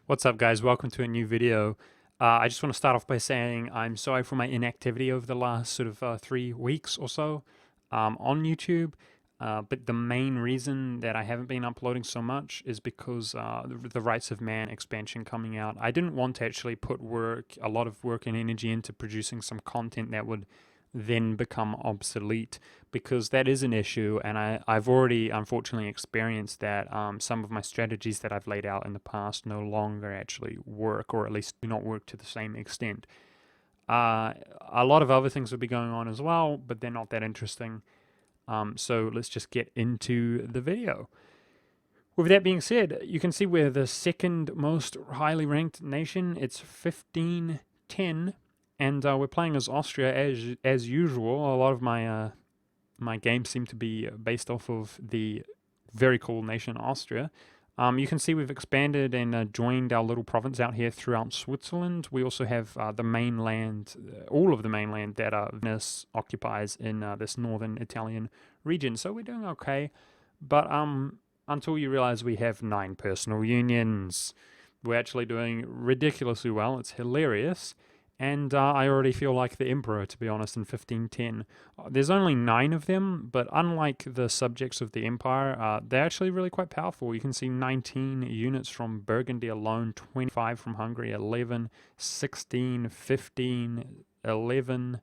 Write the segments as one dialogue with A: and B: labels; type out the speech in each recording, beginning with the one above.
A: What's up, guys? Welcome to a new video. I just want to start off by saying I'm sorry for my inactivity over the last sort of 3 weeks or so on YouTube. But the main reason that I haven't been uploading so much is because the Rights of Man expansion coming out. I didn't want to actually put a lot of work and energy into producing some content that would then become obsolete, because that is an issue, and I've already unfortunately experienced that some of my strategies that I've laid out in the past no longer actually work, or at least do not work to the same extent. A lot of other things would be going on as well, but they're not that interesting. So let's just get into the video. With that being said, you can see we're the second most highly ranked nation. It's 1510. And we're playing as Austria as usual. A lot of my my games seem to be based off of the very cool nation Austria. You can see we've expanded and joined our little province out here throughout Switzerland. We also have the mainland, all of the mainland that Venice occupies in this northern Italian region. So we're doing okay. But until you realize we have 9 personal unions, we're actually doing ridiculously well. It's hilarious. And I already feel like the Emperor, to be honest, in 1510. There's only 9 of them, but unlike the subjects of the Empire, they're actually really quite powerful. You can see 19 units from Burgundy alone, 25 from Hungary, 11, 16, 15, 11,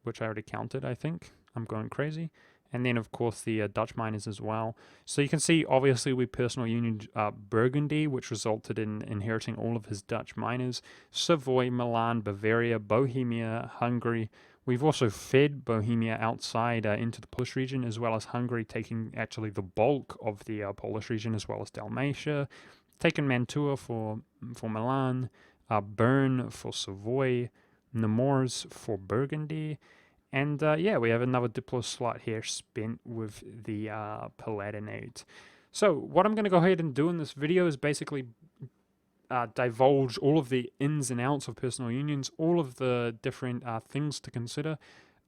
A: which I already counted, I think. I'm going crazy. And then, of course, the Dutch miners as well. So you can see, obviously, we personal union Burgundy, which resulted in inheriting all of his Dutch miners. Savoy, Milan, Bavaria, Bohemia, Hungary. We've also fed Bohemia outside into the Polish region, as well as Hungary taking actually the bulk of the Polish region, as well as Dalmatia. Taken Mantua for Milan, Bern for Savoy, Nemours for Burgundy. And yeah, we have another Diplo slot here spent with the Palatinate. So what I'm going to go ahead and do in this video is basically divulge all of the ins and outs of personal unions, all of the different things to consider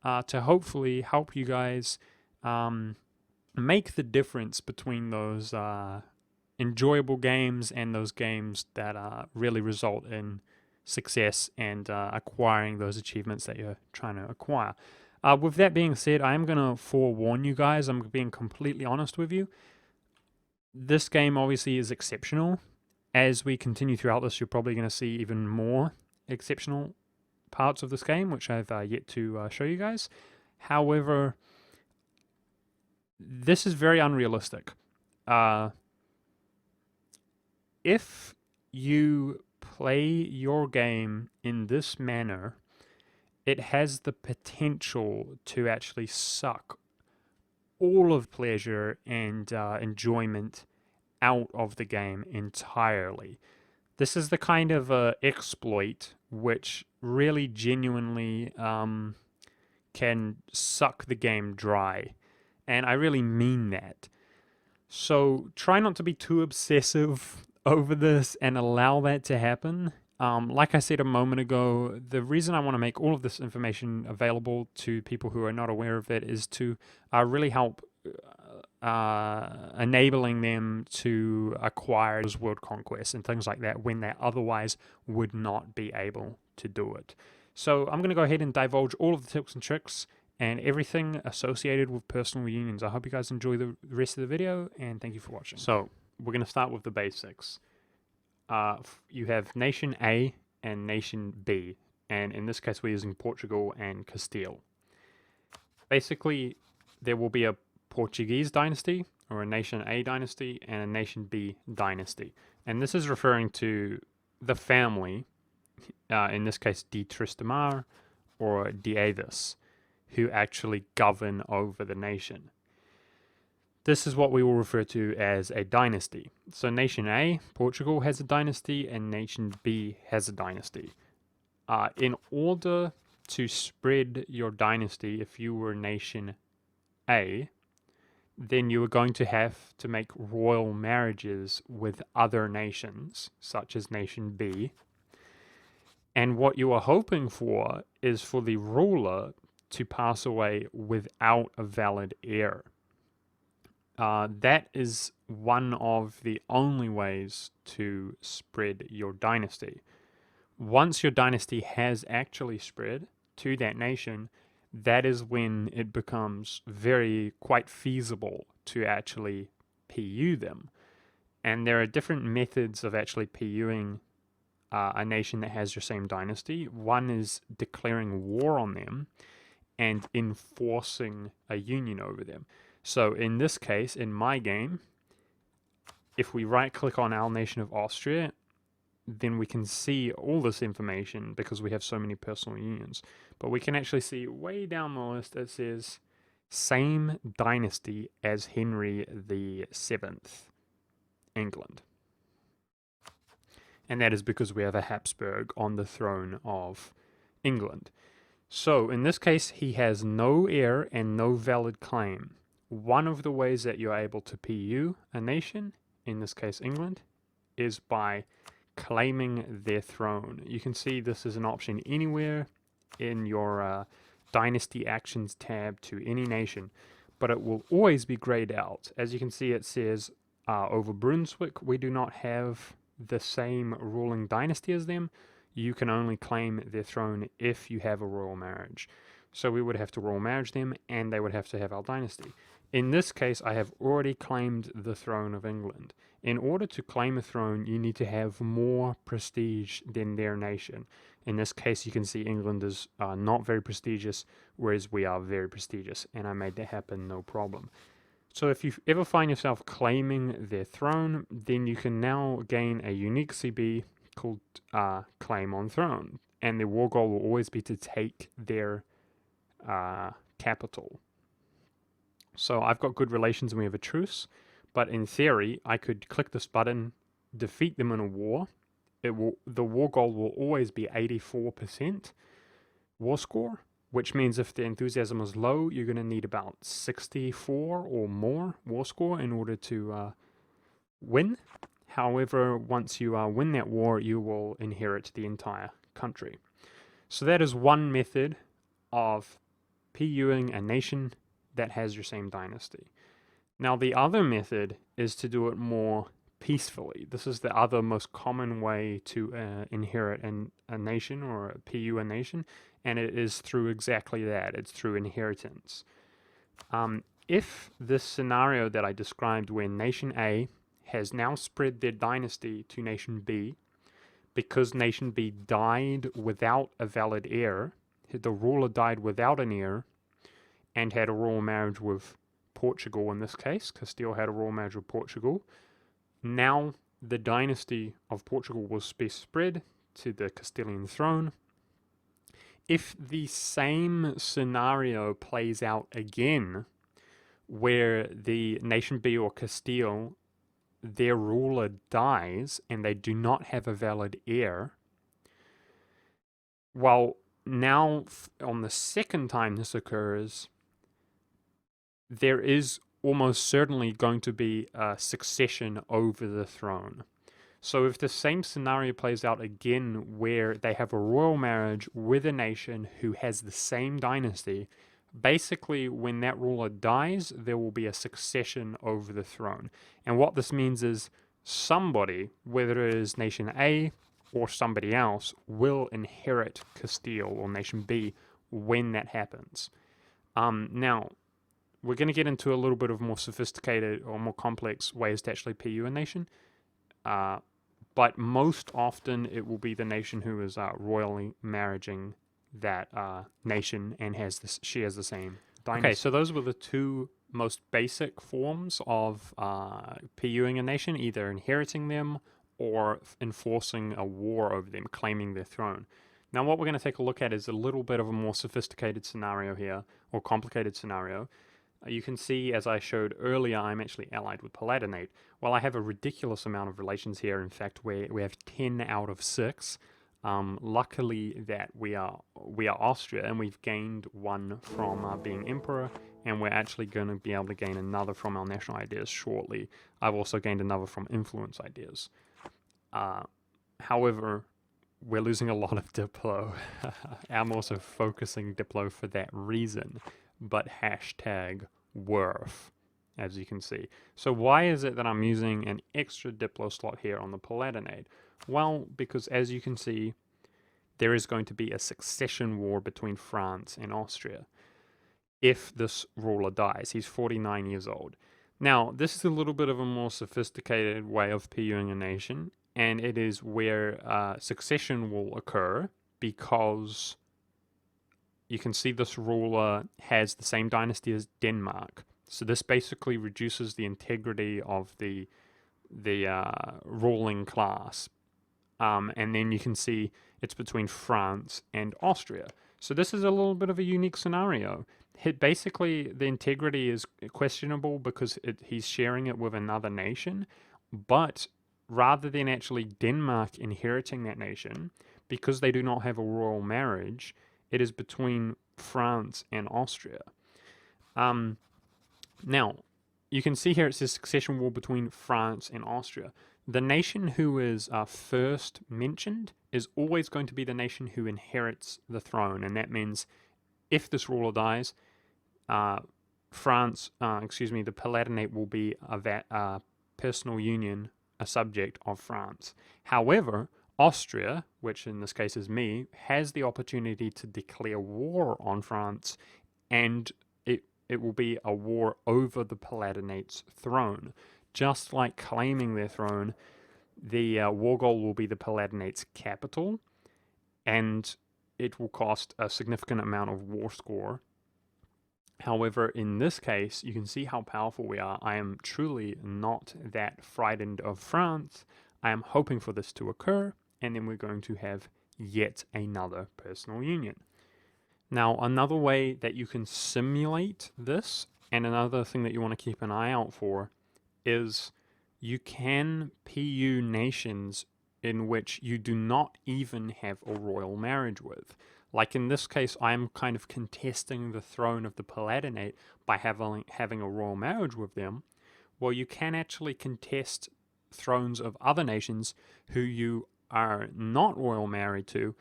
A: to hopefully help you guys make the difference between those enjoyable games and those games that really result in success and acquiring those achievements that you're trying to acquire. With that being said, I am going to forewarn you guys, I'm being completely honest with you. This game obviously is exceptional. As we continue throughout this, you're probably going to see even more exceptional parts of this game, which I've yet to show you guys. However, this is very unrealistic. If you play your game in this manner, it has the potential to actually suck all of pleasure and enjoyment out of the game entirely. This is the kind of exploit which really genuinely can suck the game dry. And I really mean that. So try not to be too obsessive over this and allow that to happen. Like I said a moment ago, the reason I want to make all of this information available to people who are not aware of it is to really help enabling them to acquire those world conquests and things like that when they otherwise would not be able to do it. So I'm going to go ahead and divulge all of the tips and tricks and everything associated with personal unions. I hope you guys enjoy the rest of the video, and thank you for watching. So we're going to start with the basics. You have Nation A and Nation B, and in this case we're using Portugal and Castile. Basically, there will be a Portuguese dynasty, or a Nation A dynasty, and a Nation B dynasty. And this is referring to the family, in this case de Tristamar or de Avis, who actually govern over the nation. This is what we will refer to as a dynasty. So Nation A, Portugal, has a dynasty, and Nation B has a dynasty. In order to spread your dynasty, if you were Nation A, then you are going to have to make royal marriages with other nations, such as Nation B. And what you are hoping for is for the ruler to pass away without a valid heir. that is one of the only ways to spread your dynasty. Once your dynasty has actually spread to that nation, that is when it becomes quite feasible to actually PU them. And there are different methods of actually PUing a nation that has your same dynasty. One is declaring war on them and enforcing a union over them. So in this case, in my game, if we right click on our nation of Austria, then we can see all this information because we have so many personal unions. But we can actually see way down the list it says same dynasty as Henry the Seventh, England. And that is because we have a Habsburg on the throne of England. So in this case, he has no heir and no valid claim. One of the ways that you're able to PU a nation, in this case England, is by claiming their throne. You can see this is an option anywhere in your Dynasty Actions tab to any nation, but it will always be grayed out. As you can see, it says over Brunswick, we do not have the same ruling dynasty as them. You can only claim their throne if you have a royal marriage. So we would have to royal marriage them, and they would have to have our dynasty. In this case, I have already claimed the throne of England. In order to claim a throne, you need to have more prestige than their nation. In this case, you can see England is not very prestigious, whereas we are very prestigious, and I made that happen no problem. So if you ever find yourself claiming their throne, then you can now gain a unique CB called Claim on Throne, and the war goal will always be to take their capital. So I've got good relations and we have a truce, but in theory, I could click this button, defeat them in a war. The war goal will always be 84% war score, which means if the enthusiasm is low, you're going to need about 64 or more war score in order to win. However, once you win that war, you will inherit the entire country. So that is one method of PUing a nation that has your same dynasty. Now, the other method is to do it more peacefully. This is the other most common way to inherit a nation or PU a nation, and it is through exactly that. It's through inheritance. If this scenario that I described where Nation A has now spread their dynasty to Nation B, because Nation B died without a valid heir, the ruler died without an heir, and had a royal marriage with Portugal in this case. Castile had a royal marriage with Portugal. Now the dynasty of Portugal will be spread to the Castilian throne. If the same scenario plays out again, where the Nation B or Castile, their ruler dies and they do not have a valid heir, well, now on the second time this occurs, there is almost certainly going to be a succession over the throne. So if the same scenario plays out again where they have a royal marriage with a nation who has the same dynasty, basically when that ruler dies, there will be a succession over the throne. And what this means is somebody, whether it is Nation A or somebody else, will inherit Castile or Nation B when that happens. Now, we're going to get into a little bit of more sophisticated or more complex ways to actually PU a nation. But most often it will be the nation who is royally marrying that nation and she has the same dynasty. Okay, so those were the two most basic forms of PUing a nation, either inheriting them or enforcing a war over them, claiming their throne. Now what we're going to take a look at is a little bit of a more sophisticated scenario here, or complicated scenario. You can see, as I showed earlier, I'm actually allied with Palatinate. Well, I have a ridiculous amount of relations here. In fact, we have 10 out of 6. Luckily that we are Austria, and we've gained one from being emperor, and we're actually going to be able to gain another from our national ideas shortly. I've also gained another from influence ideas. However, we're losing a lot of Diplo. I'm also focusing Diplo for that reason. But hashtag worth. as you can see. So why is it that I'm using an extra Diplo slot here on the Palatinate? Well, because as you can see, there is going to be a succession war between France and Austria if this ruler dies. He's 49 years old. Now, this is a little bit of a more sophisticated way of PU'ing a nation, and it is where succession will occur because you can see this ruler has the same dynasty as Denmark. So this basically reduces the integrity of the ruling class. And then you can see it's between France and Austria. So this is a little bit of a unique scenario. Basically, the integrity is questionable because he's sharing it with another nation, but rather than actually Denmark inheriting that nation, because they do not have a royal marriage, it is between France and Austria. Now, you can see here it says succession war between France and Austria. The nation who is first mentioned is always going to be the nation who inherits the throne, and that means if this ruler dies, the Palatinate will be a personal union, a subject of France. However, Austria, which in this case is me, has the opportunity to declare war on France, and it will be a war over the Palatinate's throne. Just like claiming their throne, the war goal will be the Palatinate's capital, and it will cost a significant amount of war score. However, in this case, you can see how powerful we are. I am truly not that frightened of France. I am hoping for this to occur, and then we're going to have yet another personal union. Now, another way that you can simulate this, and another thing that you want to keep an eye out for, is you can PU nations in which you do not even have a royal marriage with. Like in this case, I'm kind of contesting the throne of the Palatinate by having a royal marriage with them. Well, you can actually contest thrones of other nations who you are not royal married to,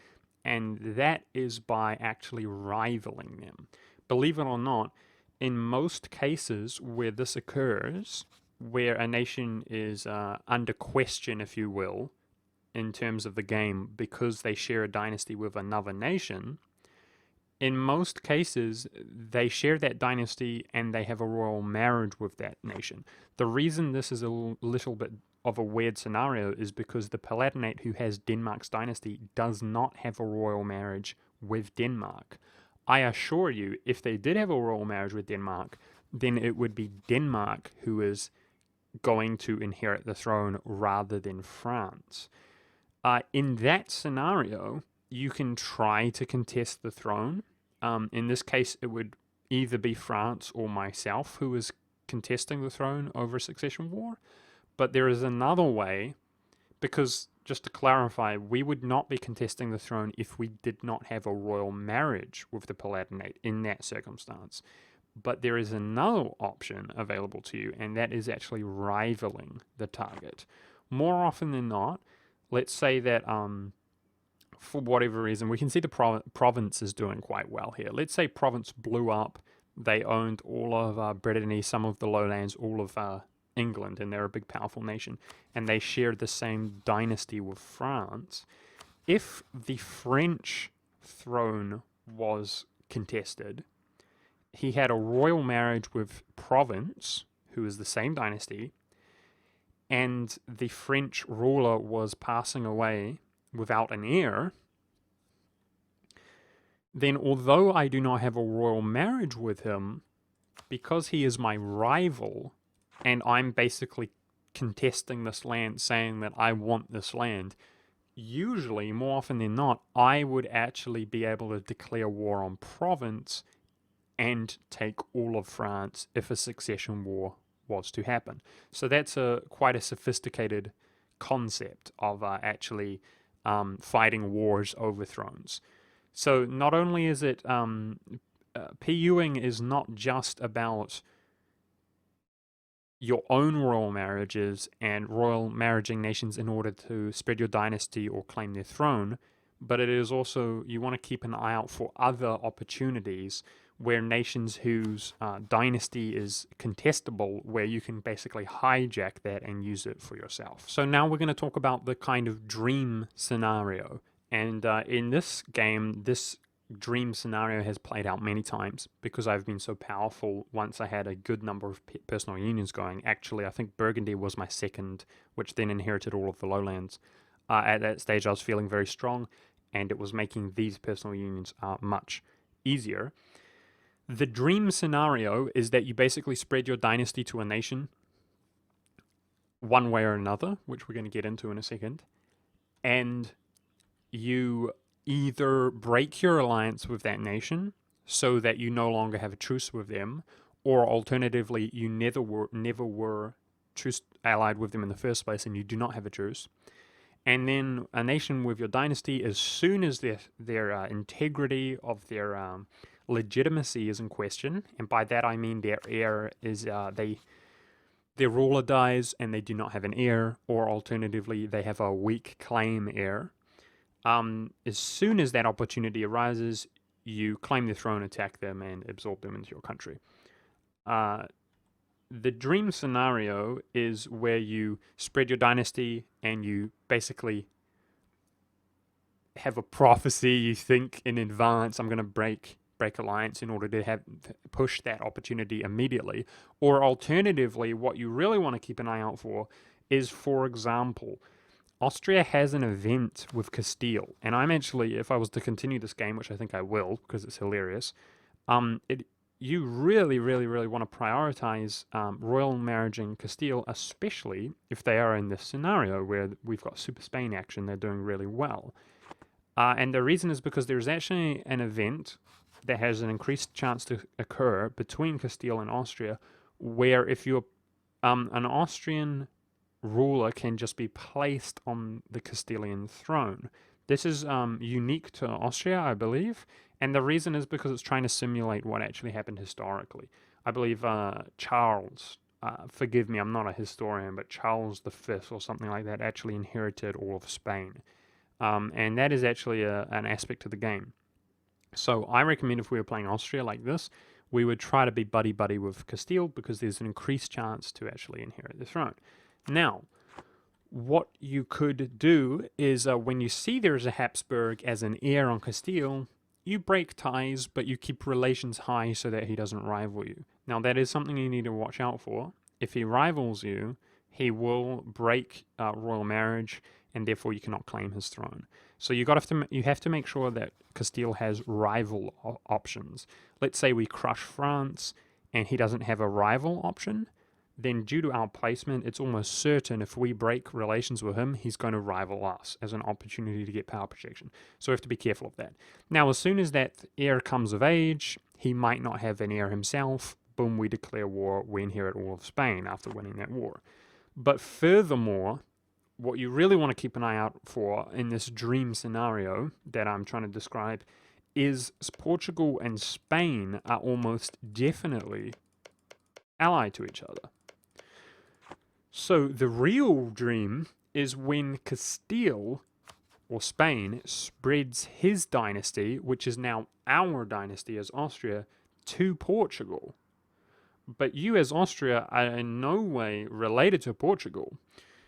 A: and that is by actually rivaling them. Believe it or not, in most cases where this occurs, where a nation is under question, if you will, in terms of the game, because they share a dynasty with another nation, in most cases, they share that dynasty and they have a royal marriage with that nation. The reason this is a little bit of a weird scenario is because the Palatinate, who has Denmark's dynasty, does not have a royal marriage with Denmark. I assure you, if they did have a royal marriage with Denmark, then it would be Denmark who is going to inherit the throne rather than France. In that scenario, you can try to contest the throne. In this case, it would either be France or myself who is contesting the throne over a succession war. But there is another way, because just to clarify, we would not be contesting the throne if we did not have a royal marriage with the Palatinate in that circumstance. But there is another option available to you, and that is actually rivaling the target. More often than not, let's say that for whatever reason, we can see the province is doing quite well here. Let's say province blew up. They owned all of Brittany, some of the lowlands, all of England, and they're a big, powerful nation. And they shared the same dynasty with France. If the French throne was contested, he had a royal marriage with Provence, who is the same dynasty, and the French ruler was passing away without an heir, then although I do not have a royal marriage with him, because he is my rival, and I'm basically contesting this land, saying that I want this land, usually, more often than not, I would actually be able to declare war on Provence and take all of France if a succession war was to happen. So that's quite a sophisticated concept of actually fighting wars over thrones. So not only is it PUing is not just about your own royal marriages and royal marrying nations in order to spread your dynasty or claim their throne, but it is also, you want to keep an eye out for other opportunities where nations whose dynasty is contestable, where you can basically hijack that and use it for yourself. So now we're going to talk about the kind of dream scenario. And in this game, this dream scenario has played out many times because I've been so powerful once I had a good number of personal unions going. Actually, I think Burgundy was my second, which then inherited all of the lowlands. At that stage, I was feeling very strong, and it was making these personal unions much easier. The dream scenario is that you basically spread your dynasty to a nation one way or another, which we're going to get into in a second, and you either break your alliance with that nation so that you no longer have a truce with them, or alternatively, you never were truce allied with them in the first place and you do not have a truce. And then a nation with your dynasty, as soon as their integrity of their legitimacy is in question, and by that I mean their heir is their ruler dies and they do not have an heir, or alternatively they have a weak claim heir. As soon as that opportunity arises, you claim the throne, attack them, and absorb them into your country. The dream scenario is where you spread your dynasty and you basically have a prophecy. You think in advance, I'm going to break alliance in order to push that opportunity immediately. Or alternatively, what you really want to keep an eye out for is, for example, Austria has an event with Castile, and I'm actually, if I was to continue this game, which I think I will because it's hilarious, you really, really, really want to prioritize royal marriage in Castile, especially if they are in this scenario where we've got Super Spain action. They're doing really well. And the reason is because there's actually an event that has an increased chance to occur between Castile and Austria, where if you're an Austrian ruler can just be placed on the Castilian throne. This is unique to Austria, I believe, and the reason is because it's trying to simulate what actually happened historically. I believe Charles, forgive me, I'm not a historian, but Charles V or something like that actually inherited all of Spain. And that is actually an aspect of the game. So I recommend if we were playing Austria like this, we would try to be buddy-buddy with Castile because there's an increased chance to actually inherit the throne. Now, what you could do is when you see there's a Habsburg as an heir on Castile, you break ties, but you keep relations high so that he doesn't rival you. Now, that is something you need to watch out for. If he rivals you, he will break royal marriage, and therefore you cannot claim his throne. So you have to make sure that Castile has rival options. Let's say we crush France, and he doesn't have a rival option. Then due to our placement, it's almost certain if we break relations with him, he's going to rival us as an opportunity to get power projection. So we have to be careful of that. Now, as soon as that heir comes of age, he might not have an heir himself. Boom, we declare war. We inherit all of Spain after winning that war. But furthermore, what you really want to keep an eye out for in this dream scenario that I'm trying to describe is Portugal and Spain are almost definitely allied to each other. So the real dream is when Castile, or Spain, spreads his dynasty, which is now our dynasty as Austria, to Portugal. But you as Austria are in no way related to Portugal.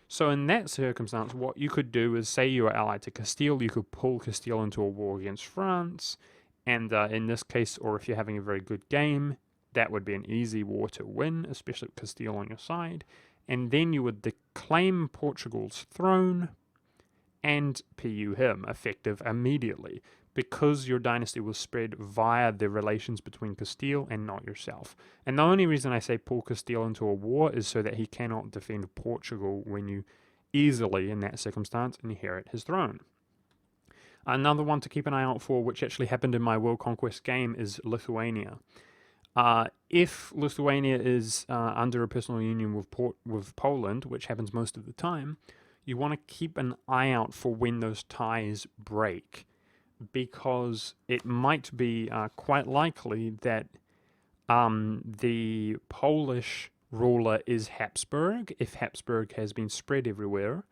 A: So in that circumstance, what you could do is, say you are allied to Castile, you could pull Castile into a war against France, and in this case, or if you're having a very good game, that would be an easy war to win, especially with Castile on your side. And then you would claim Portugal's throne and PU him, effective immediately, because your dynasty was spread via the relations between Castile and not yourself. And the only reason I say pull Castile into a war is so that he cannot defend Portugal when you easily, in that circumstance, inherit his throne. Another one to keep an eye out for, which actually happened in my World Conquest game, is Lithuania. If Lithuania is under a personal union with Poland, which happens most of the time, you want to keep an eye out for when those ties break, because it might be quite likely that the Polish ruler is Habsburg, if Habsburg has been spread everywhere,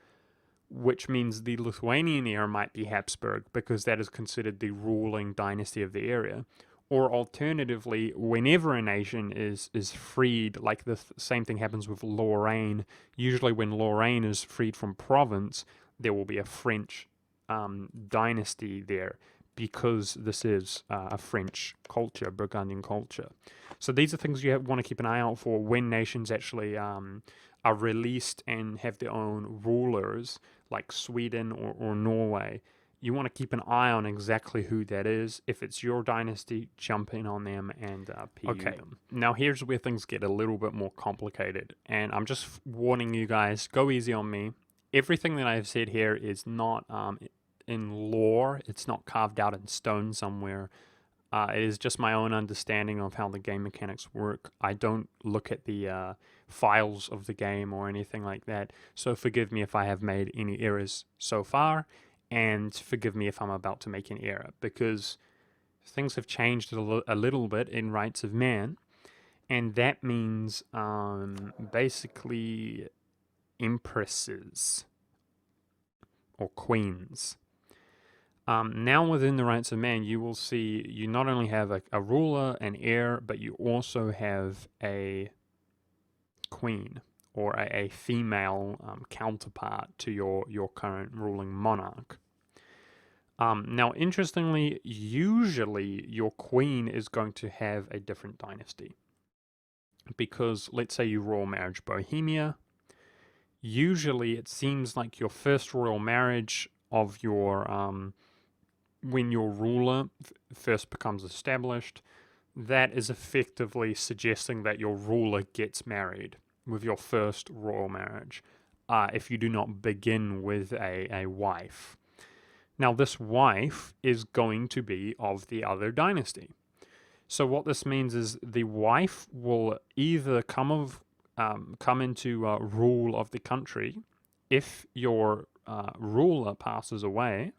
A: which means the Lithuanian heir might be Habsburg, because that is considered the ruling dynasty of the area. Or alternatively, whenever a nation is freed, like the same thing happens with Lorraine. Usually when Lorraine is freed from province, there will be a French dynasty there, because this is a French culture, Burgundian culture. So these are things you want to keep an eye out for when nations actually are released and have their own rulers, like Sweden or Norway. You want to keep an eye on exactly who that is. If it's your dynasty, jump in on them and PU them. Now here's where things get a little bit more complicated, and I'm just warning you guys, go easy on me. Everything that I've said here is not in lore. It's not carved out in stone somewhere. It is just my own understanding of how the game mechanics work. I don't look at the files of the game or anything like that, so forgive me if I have made any errors so far. And forgive me if I'm about to make an error, because things have changed a little bit in Rights of Man, and that means basically empresses or queens. Now within the Rights of Man, you will see you not only have a ruler, an heir, but you also have a queen, or a female counterpart to your current ruling monarch. Now, interestingly, usually your queen is going to have a different dynasty, because let's say you royal marriage Bohemia. Usually it seems like your first royal marriage of your when your ruler first becomes established, that is effectively suggesting that your ruler gets married with your first royal marriage, if you do not begin with a wife. Now, this wife is going to be of the other dynasty. So what this means is the wife will either come into rule of the country if your ruler passes away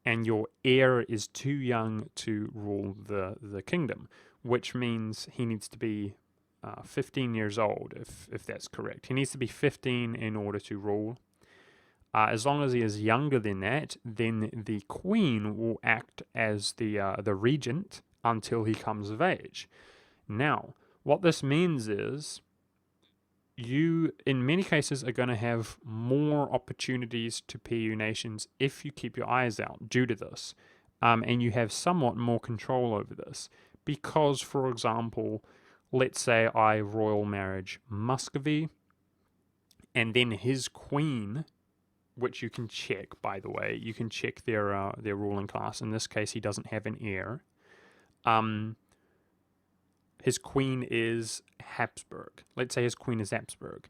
A: and your heir is too young to rule the kingdom, which means he needs to be 15 years old, if that's correct. He needs to be 15 in order to rule. As long as he is younger than that, then the queen will act as the regent until he comes of age. Now, what this means is you, in many cases, are going to have more opportunities to PU nations if you keep your eyes out due to this. And you have somewhat more control over this. Because, for example, let's say I royal marriage Muscovy, and then his queen, which you can check, by the way. You can check their ruling class. In this case, he doesn't have an heir. His queen is Habsburg. Let's say his queen is Habsburg.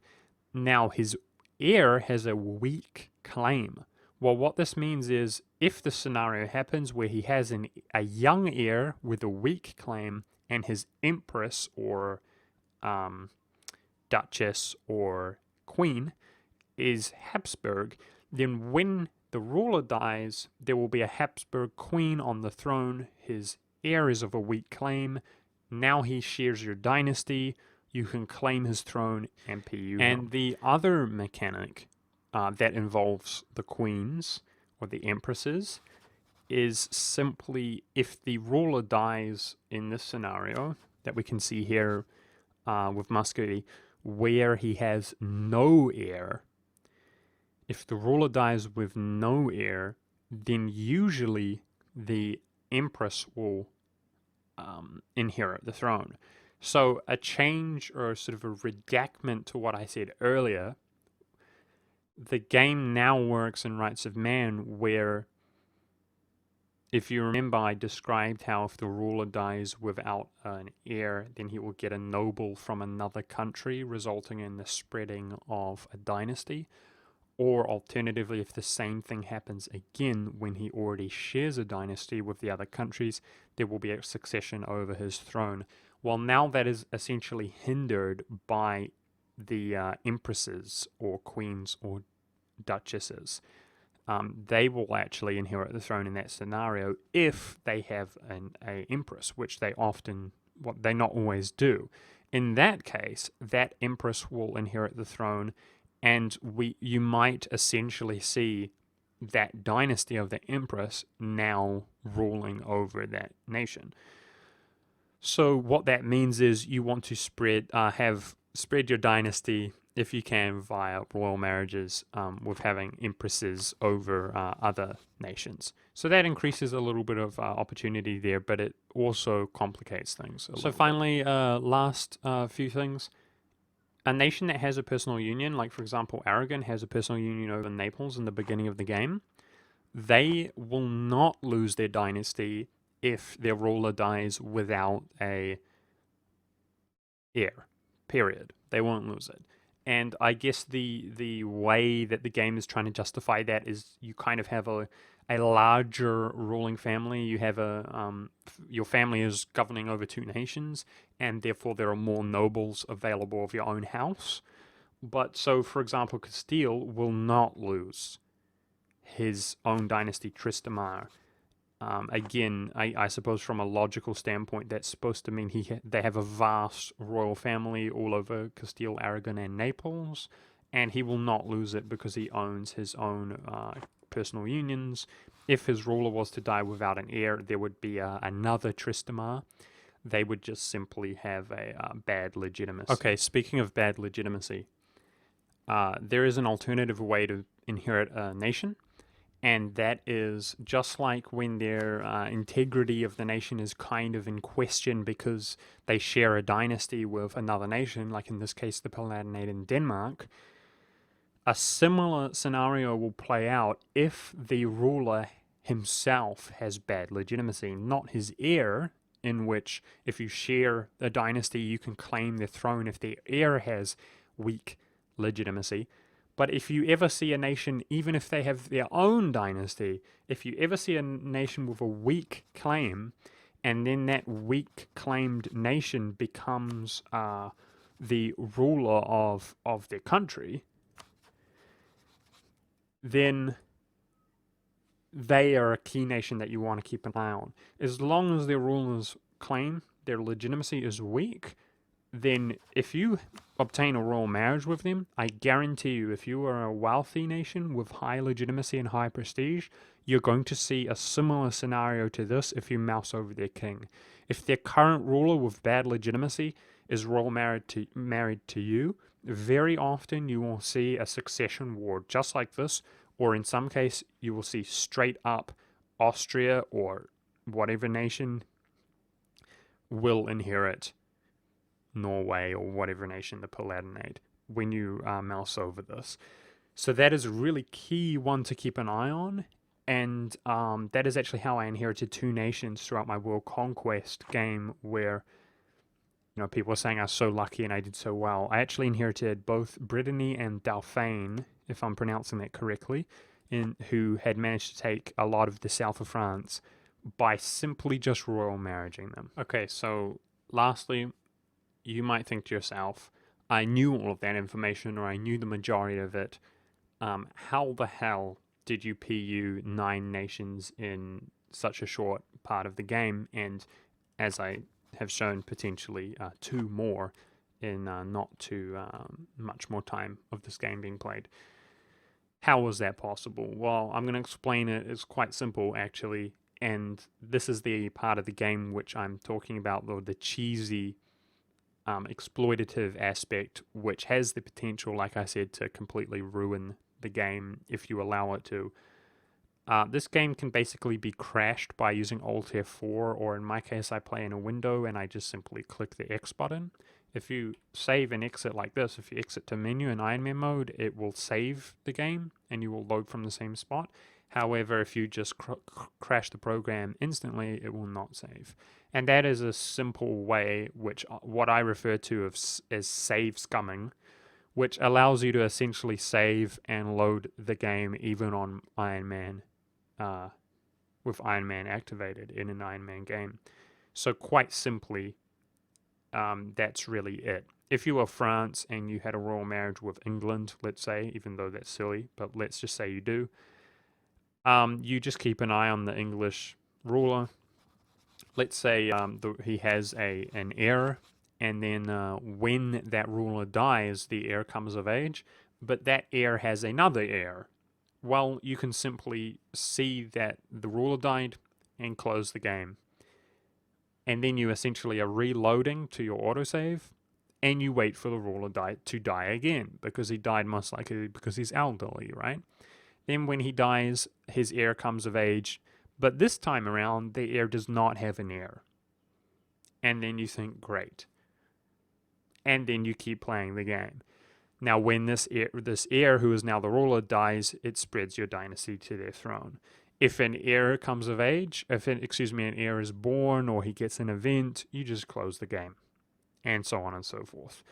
A: Now, his heir has a weak claim. Well, what this means is, if the scenario happens where he has a young heir with a weak claim, and his empress or duchess or queen is Habsburg, then when the ruler dies, there will be a Habsburg queen on the throne. His heir is of a weak claim. Now he shares your dynasty. You can claim his throne and PU him. And the other mechanic that involves the queens or the empresses is simply, if the ruler dies in this scenario that we can see here with Muscovy, where he has no heir. If the ruler dies with no heir, then usually the empress will inherit the throne. So a change, or sort of a redactment to what I said earlier, the game now works in Rights of Man where, if you remember, I described how if the ruler dies without an heir, then he will get a noble from another country, resulting in the spreading of a dynasty. Or alternatively, if the same thing happens again when he already shares a dynasty with the other countries, there will be a succession over his throne. Well, now that is essentially hindered by the empresses or queens or duchesses. They will actually inherit the throne in that scenario if they have an empress, which they not always do. In that case, that empress will inherit the throne, and you might essentially see that dynasty of the empress now ruling over that nation. So what that means is you want to spread your dynasty if you can via royal marriages with having empresses over other nations. So that increases a little bit of opportunity there, but it also complicates things. So finally, last few things. A nation that has a personal union, like for example Aragon has a personal union over Naples in the beginning of the game, they will not lose their dynasty if their ruler dies without a heir. Period. They won't lose it. And I guess the way that the game is trying to justify that is you kind of have a larger ruling family. You have your family is governing over two nations, and therefore there are more nobles available of your own house. But so, for example, Castile will not lose his own dynasty, Tristamar. Again, I suppose from a logical standpoint, that's supposed to mean they have a vast royal family all over Castile, Aragon, and Naples, and he will not lose it because he owns his own personal unions. If his ruler was to die without an heir, there would be another Tristamar. They would just simply have a bad legitimacy. Okay, speaking of bad legitimacy, there is an alternative way to inherit a nation. And that is just like when their integrity of the nation is kind of in question because they share a dynasty with another nation, like in this case the Palatinate in Denmark, a similar scenario will play out if the ruler himself has bad legitimacy, not his heir, in which if you share a dynasty you can claim the throne if the heir has weak legitimacy. But if you ever see a nation, even if they have their own dynasty, if you ever see a nation with a weak claim, and then that weak claimed nation becomes the ruler of their country, then they are a key nation that you want to keep an eye on. As long as their ruler's claim, their legitimacy is weak, then if you obtain a royal marriage with them, I guarantee you, if you are a wealthy nation with high legitimacy and high prestige, you're going to see a similar scenario to this if you mouse over their king. If their current ruler with bad legitimacy is royal married to you, very often you will see a succession war just like this, or in some case you will see straight up Austria or whatever nation will inherit Norway or whatever nation, the Palatinate, when you mouse over this. So that is a really key one to keep an eye on, and that is actually how I inherited two nations throughout my World Conquest game, where people are saying I was so lucky and I did so well. I actually inherited both Brittany and Dauphine, if I'm pronouncing that correctly, who had managed to take a lot of the south of France by simply just royal marrying them. Okay, so lastly, you might think to yourself, I knew all of that information, or I knew the majority of it. How the hell did you PU 9 nations in such a short part of the game? And as I have shown, potentially 2 more in not too much more time of this game being played. How was that possible? Well, I'm going to explain it. It's quite simple, actually. And this is the part of the game which I'm talking about, the cheesy exploitative aspect, which has the potential, like I said, to completely ruin the game if you allow it to. This game can basically be crashed by using Alt F4, or in my case I play in a window and I just simply click the X button. If you save and exit like this, if you exit to menu in Iron Man mode, it will save the game and you will load from the same spot. However, if you just crash the program instantly, it will not save. And that is a simple way, which what I refer to as save scumming, which allows you to essentially save and load the game even on Iron Man, with Iron Man activated in an Iron Man game. So quite simply, that's really it. If you were France and you had a royal marriage with England, let's say, even though that's silly, but let's just say you do, you just keep an eye on the English ruler. Let's say he has an heir, and then when that ruler dies, the heir comes of age, but that heir has another heir. Well, you can simply see that the ruler died and close the game. and then you essentially are reloading to your autosave, and you wait for the ruler to die again, because he died most likely because he's elderly, right? Then when he dies, his heir comes of age, but this time around, the heir does not have an heir. And then you think, great. And then you keep playing the game. Now, when this heir, who is now the ruler, dies, it spreads your dynasty to their throne. If an heir comes of age, an heir is born or he gets an event, you just close the game, and so on and so forth.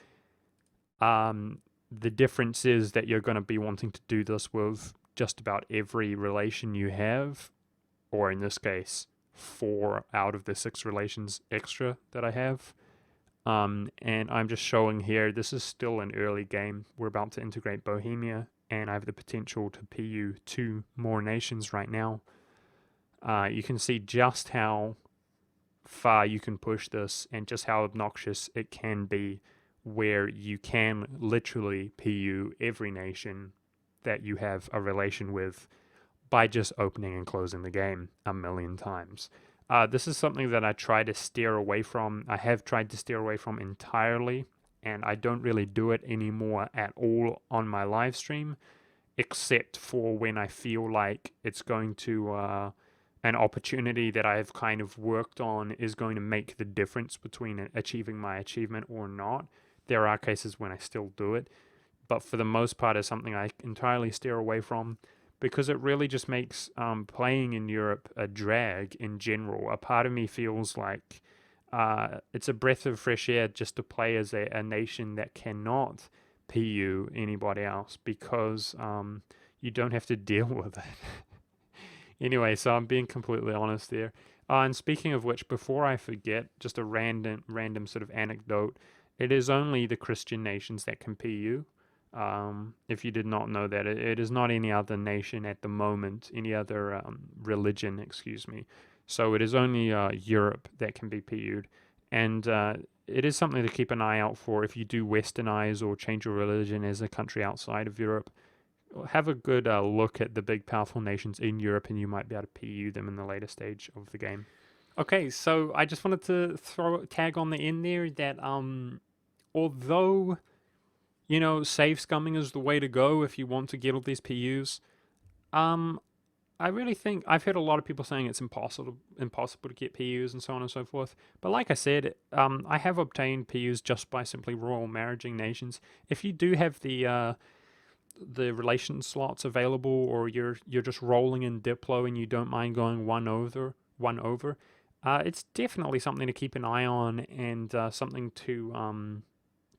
A: The difference is that you're going to be wanting to do this with just about every relation you have, or in this case, 4 out of the 6 relations extra that I have. And I'm just showing here, this is still an early game. We're about to integrate Bohemia, and I have the potential to PU 2 more nations right now. You can see just how far you can push this and just how obnoxious it can be, where you can literally PU every nation that you have a relation with by just opening and closing the game a million times. This is something that I try to steer away from. I have tried to steer away from entirely, and I don't really do it anymore at all on my live stream, except for when I feel like it's going to, an opportunity that I've kind of worked on is going to make the difference between achieving my achievement or not. There are cases when I still do it, but for the most part it's something I entirely steer away from, because it really just makes playing in Europe a drag in general. A part of me feels like it's a breath of fresh air just to play as a nation that cannot PU anybody else, because you don't have to deal with it. Anyway, so I'm being completely honest there. And speaking of which, before I forget, just a random sort of anecdote, it is only the Christian nations that can PU. If you did not know that, it is not any other nation at the moment, any other religion, excuse me. So it is only Europe that can be PU'd. And it is something to keep an eye out for if you do westernize or change your religion as a country outside of Europe. Have a good look at the big powerful nations in Europe, and you might be able to PU them in the later stage of the game. Okay, so I just wanted to tag on the end there that although, you know, save scumming is the way to go if you want to get all these PUs, I really think I've heard a lot of people saying it's impossible to get PUs and so on and so forth. But like I said, I have obtained PUs just by simply royal marrying nations. If you do have the relation slots available, or you're just rolling in Diplo and you don't mind going one over, it's definitely something to keep an eye on, and something to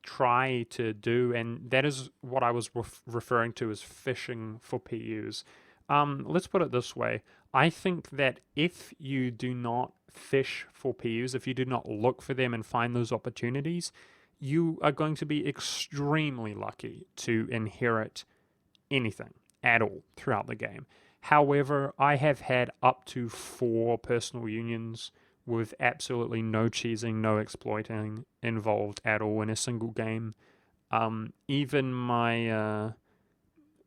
A: try to do. And that is what I was referring to as fishing for PUs. Let's put it this way. I think that if you do not fish for PUs, if you do not look for them and find those opportunities, you are going to be extremely lucky to inherit anything at all throughout the game. However, I have had up to 4 personal unions with absolutely no cheesing, no exploiting involved at all in a single game. Even my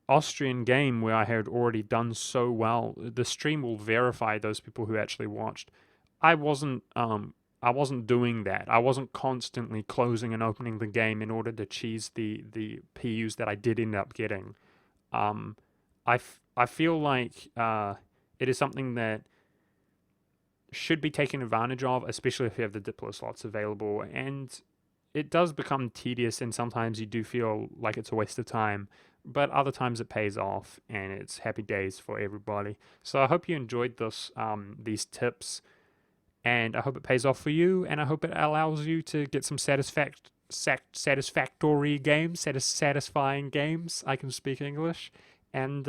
A: Austrian game, where I had already done so well, the stream will verify those people who actually watched. I wasn't doing that. I wasn't constantly closing and opening the game in order to cheese the PUs that I did end up getting. I feel like it is something that should be taken advantage of, especially if you have the Diplo slots available. And it does become tedious, and sometimes you do feel like it's a waste of time, but other times it pays off, and it's happy days for everybody. So I hope you enjoyed these tips, and I hope it pays off for you, and I hope it allows you to get some satisfactory games, satisfying games. I can speak English. And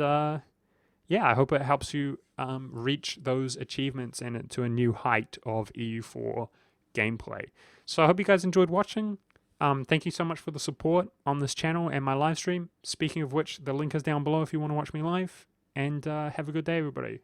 A: yeah, I hope it helps you reach those achievements and to a new height of EU4 gameplay. So I hope you guys enjoyed watching. Thank you so much for the support on this channel and my live stream. Speaking of which, the link is down below if you want to watch me live. And have a good day, everybody.